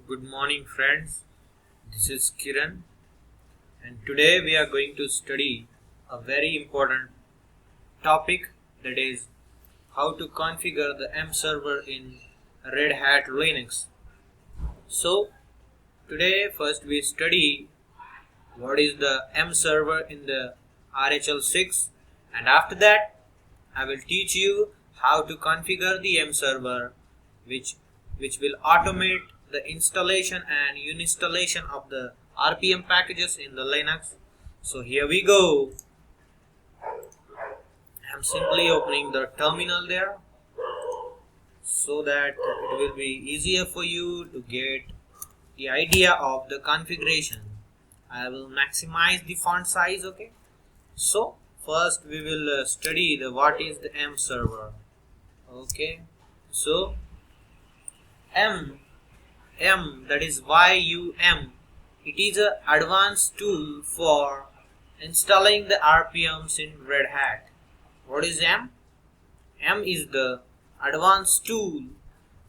Good morning, friends. This is Kiran, and today we are going to study a very important topic, that is how to configure the M server in Red Hat Linux. So, today first we study what is the M server in the RHL6, and after that I will teach you how to configure the M server, which will automate the installation and uninstallation of the RPM packages in the Linux. So here we go. I'm simply opening the terminal there so that it will be easier for you to get the idea of the configuration. I will maximize the font size. Okay. So first we will study the what is the M server. Okay. So M, that is YUM, it is an advanced tool for installing the RPMs in Red Hat. What is M? M is the advanced tool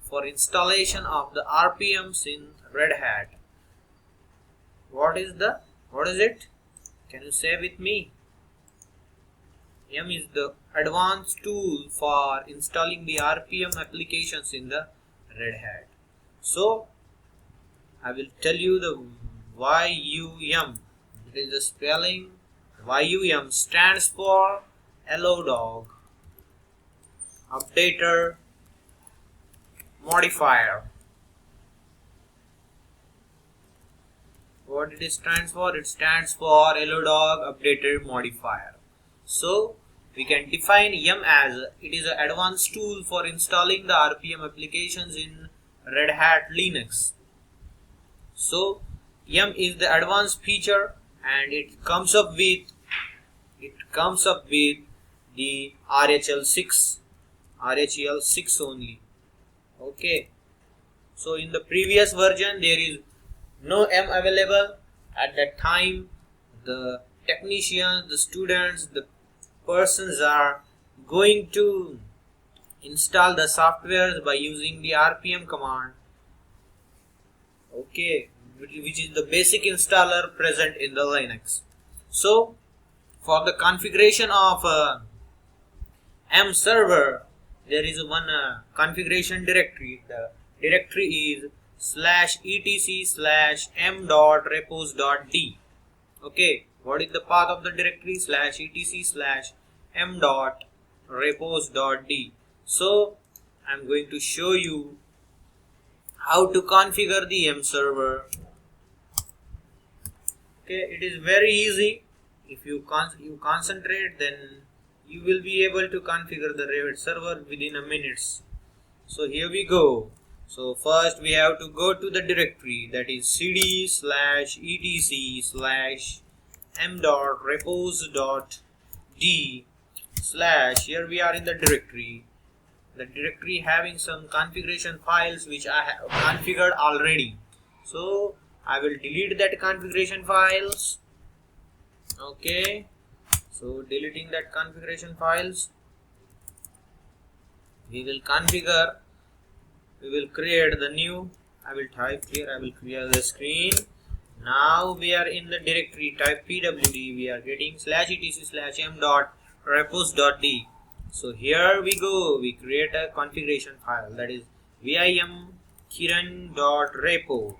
for installation of the RPMs in Red Hat. What is it? Can you say with me? M is the advanced tool for installing the RPM applications in the Red Hat. So I will tell you the YUM. It is the spelling. YUM stands for Hello Dog Updater Modifier. What it stands for? It stands for Hello Dog Updater Modifier. So we can define YUM as it is an advanced tool for installing the RPM applications in Red Hat Linux. So YUM is the advanced feature, and it comes up with the RHL6 only. Okay. So in the previous version there is no M available. At that time the technicians, the students, the persons are going to install the softwares by using the RPM command, okay, which is the basic installer present in the Linux. So for the configuration of M server, there is one configuration directory. The directory is /etc/m.repos.d. okay, what is the path of the directory? /etc/m.repos.d. So I'm going to show you how to configure the M server. Okay, it is very easy. If you concentrate, then you will be able to configure the REDHAT server within a minute. So here we go. So first we have to go to the directory, that is cd/etc/m.repos.d/ here we are in the directory. The directory having some configuration files which I have configured already. So I will delete that configuration files. Okay. So deleting that configuration files, we will create the new. I will type here, I will clear the screen. Now we are in the directory, type pwd, we are getting /etc/m.repos.d. So here we go, we create a configuration file, that is vim kiran.repo.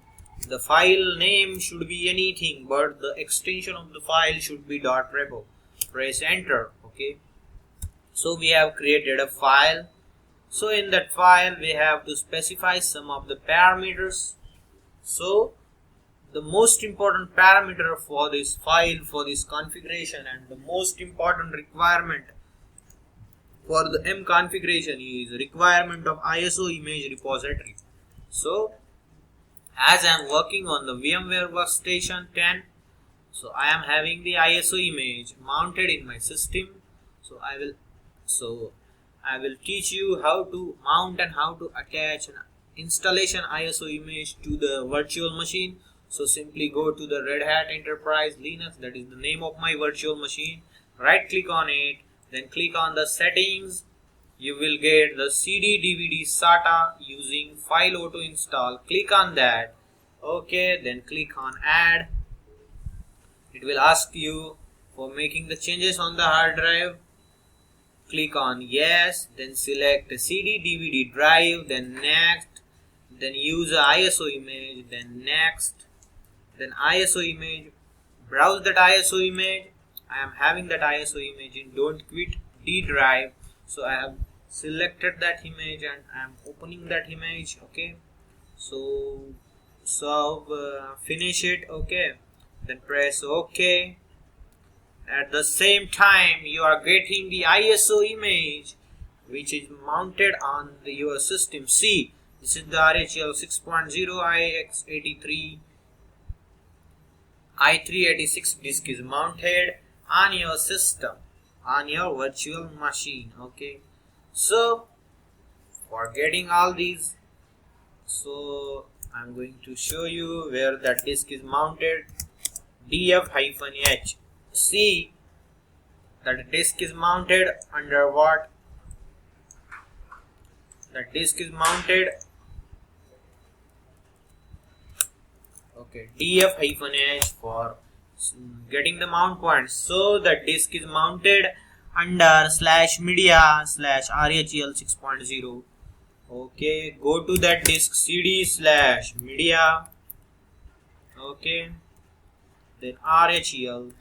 The file name should be anything, but the extension of the file should be .repo. Press enter. Okay. So we have created a file. So in that file we have to specify some of the parameters. So the most important parameter for this file, for this configuration, and the most important requirement for the M configuration is requirement of ISO image repository. So as I am working on the VMware Workstation 10, so I am having the ISO image mounted in my system. So I will teach you how to mount and how to attach an installation ISO image to the virtual machine. So simply go to the Red Hat Enterprise Linux, that is the name of my virtual machine. Right click on it, then click on the settings. You will get the CD DVD SATA using file auto install. Click on that. Okay, then click on add. It will ask you for making the changes on the hard drive. Click on yes, then select CD DVD drive, then next, then use a ISO image, then next, then ISO image. Browse that ISO image. I am having that ISO image in don't quit D drive, so I have selected that image and I am opening that image. Okay, so finish it. Okay, then press OK. At the same time you are getting the ISO image which is mounted on your system. See, this is the RHL 6.0 IX83 i386 disk is mounted on your system, on your virtual machine. Okay, so for getting all these, so I'm going to show you where that disk is mounted. df-h. See that disk is mounted under what? The disk is mounted, okay, df-h for getting the mount point. So the disk is mounted under /media/RHL 6.0. Okay, go to that disk cd/media. Okay, then RHL,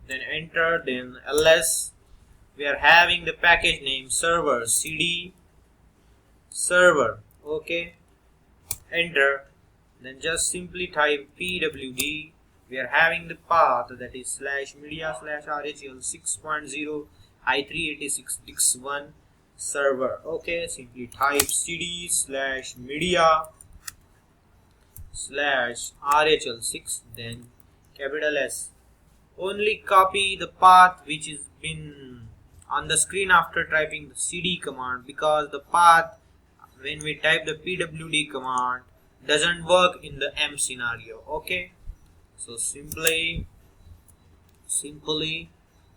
then enter, then ls. We are having the package name server, cd server. Okay, enter, then just simply type pwd. We are having the path that is /media/RHL 6.0 i386 dix1 server. Okay, simply type cd/media/RHL6, then capital S. Only copy the path which is been on the screen after typing the cd command, because the path when we type the pwd command doesn't work in the M scenario. Okay, so simply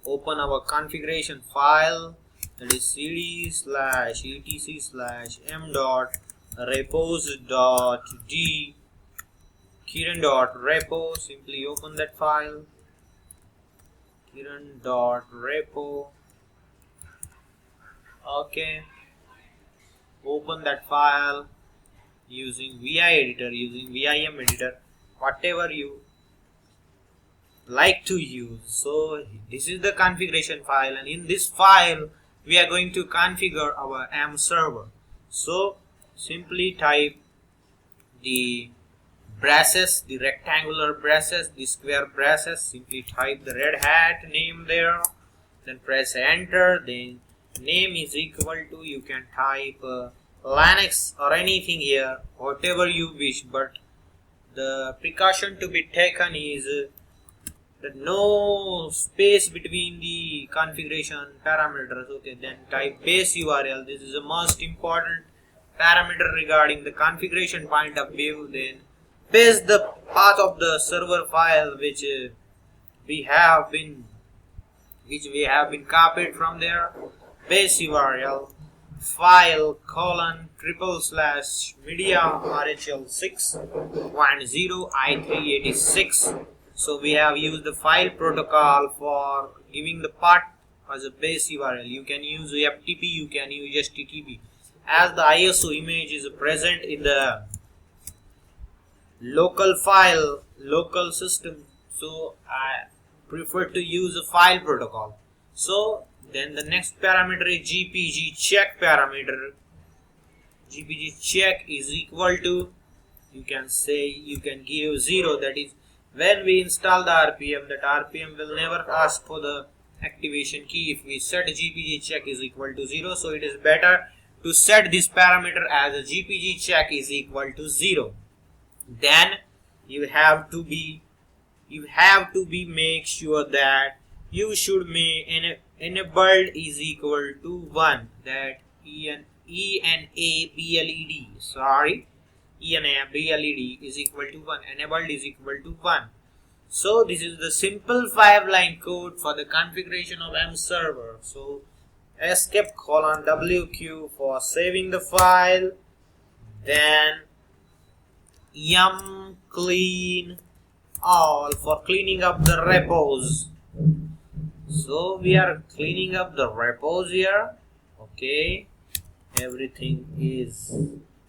open our configuration file, that is cd/etc/m.repos.d kiran.repo. Simply open that file, kiran.repo. Okay, open that file using VI editor, using VIM editor, whatever you like to use. So this is the configuration file, and in this file we are going to configure our M server. So simply type the braces, the rectangular braces, the square braces. Simply type the REDHAT name there, then press enter. Then name is equal to, you can type Linux or anything here, whatever you wish, but the precaution to be taken is that no space between the configuration parameters. Okay, then type base URL. This is the most important parameter regarding the configuration point of view. Then paste the path of the server file which we have been copied from there. Base URL file : /media RHL 6.0 i386. So we have used the file protocol for giving the path as a base URL. You can use FTP, you can use HTTP. As the ISO image is present in the local file, local system, so I prefer to use a file protocol. So then the next parameter is GPG check parameter. GPG check is equal to, you can give 0, that is when we install the RPM, that RPM will never ask for the activation key if we set GPG check is equal to 0. So it is better to set this parameter as a GPG check is equal to 0. Then you have to be make sure that you should make enabled is equal to 1, that ENABLED is equal to 1, enabled is equal to 1. So this is the simple 5-line code for the configuration of M server. So escape : WQ for saving the file, then yum clean all for cleaning up the repos. So we are cleaning up the repos here. Okay, everything is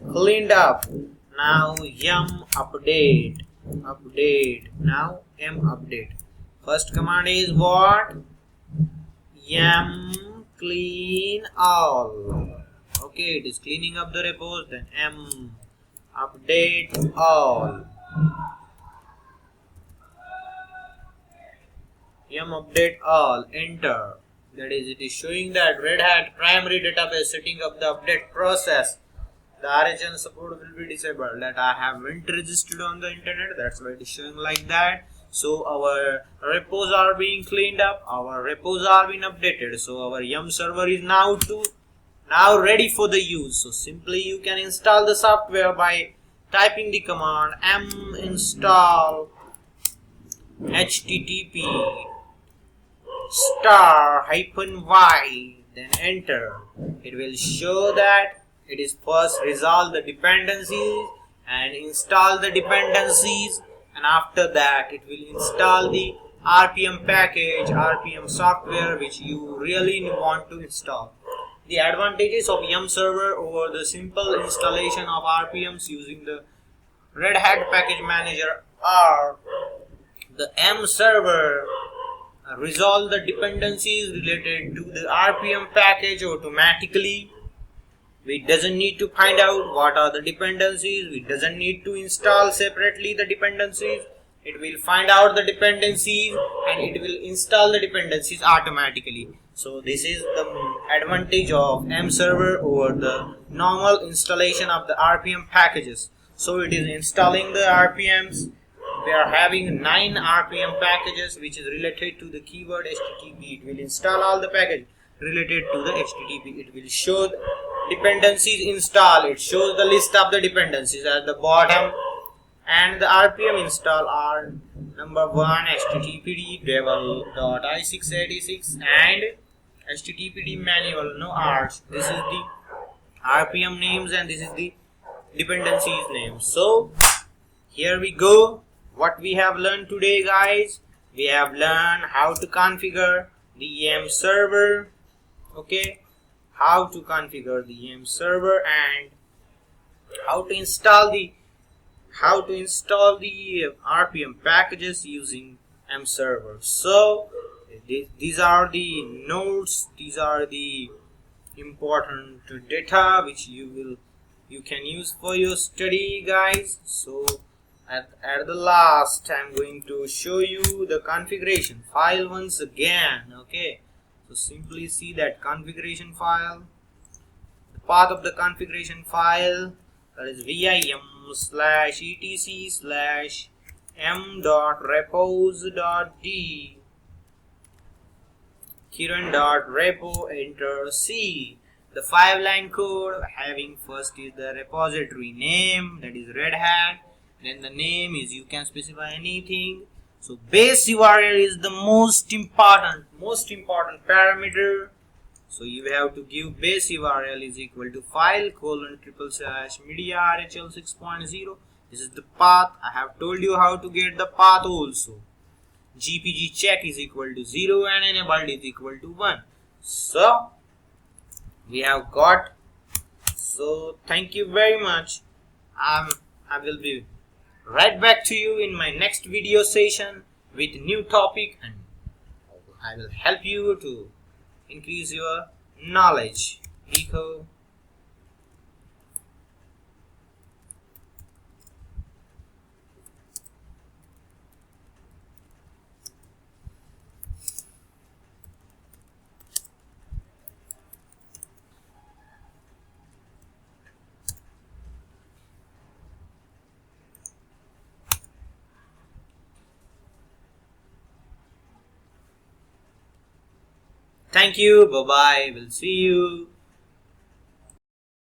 cleaned up. Now yum update. Now yum update. First command is what? Yum clean all. Okay, it is cleaning up the repos. Then yum update all. Yum update all. Enter. That is, it is showing that Red Hat primary database setting up the update process. The RHN support will be disabled. That I haven't registered on the internet. That's why it is showing like that. So our repos are being cleaned up. Our repos are being updated. So our yum server is now ready for the use. So simply you can install the software by typing the command install http *y, then enter. It will show that it is first resolve the dependencies and install the dependencies, and after that it will install the RPM package, RPM software which you really want to install. The advantages of yum server over the simple installation of RPMs using the Red Hat package manager are: the yum server resolve the dependencies related to the RPM package automatically. We doesn't need to find out what are the dependencies. We doesn't need to install separately the dependencies. It will find out the dependencies and it will install the dependencies automatically. So this is the advantage of yum server over the normal installation of the RPM packages. So it is installing the RPMs. We are having 9 RPM packages which is related to the keyword HTTP. It will install all the packages related to the HTTP. It will show the dependencies install. It shows the list of the dependencies at the bottom, and the RPM install are number 1 HTTPD devel.i686 and HTTPD manual, no arch. This is the RPM names and this is the dependencies names. So here we go. What we have learned today, guys, we have learned how to configure the yum server. Okay, how to configure the yum server and how to install the RPM packages using yum server. So these are the notes, these are the important data which you can use for your study, guys. So at the last, I'm going to show you the configuration file once again. Okay, so simply see that configuration file. The path of the configuration file, that is vim/etc/m.repos.d kiran.repo, enter C. The 5-line code having first is the repository name, that is Red Hat. Then the name is, you can specify anything. So base URL is the most important parameter. So you have to give base URL is equal to file://media RHL 6.0. This is the path. I have told you how to get the path also. GPG check is equal to 0 and enabled is equal to 1. So we have got. So thank you very much. I will be right back to you in my next video session with new topic, and I will help you to increase your knowledge. Eco. Thank you. Bye bye. We'll see you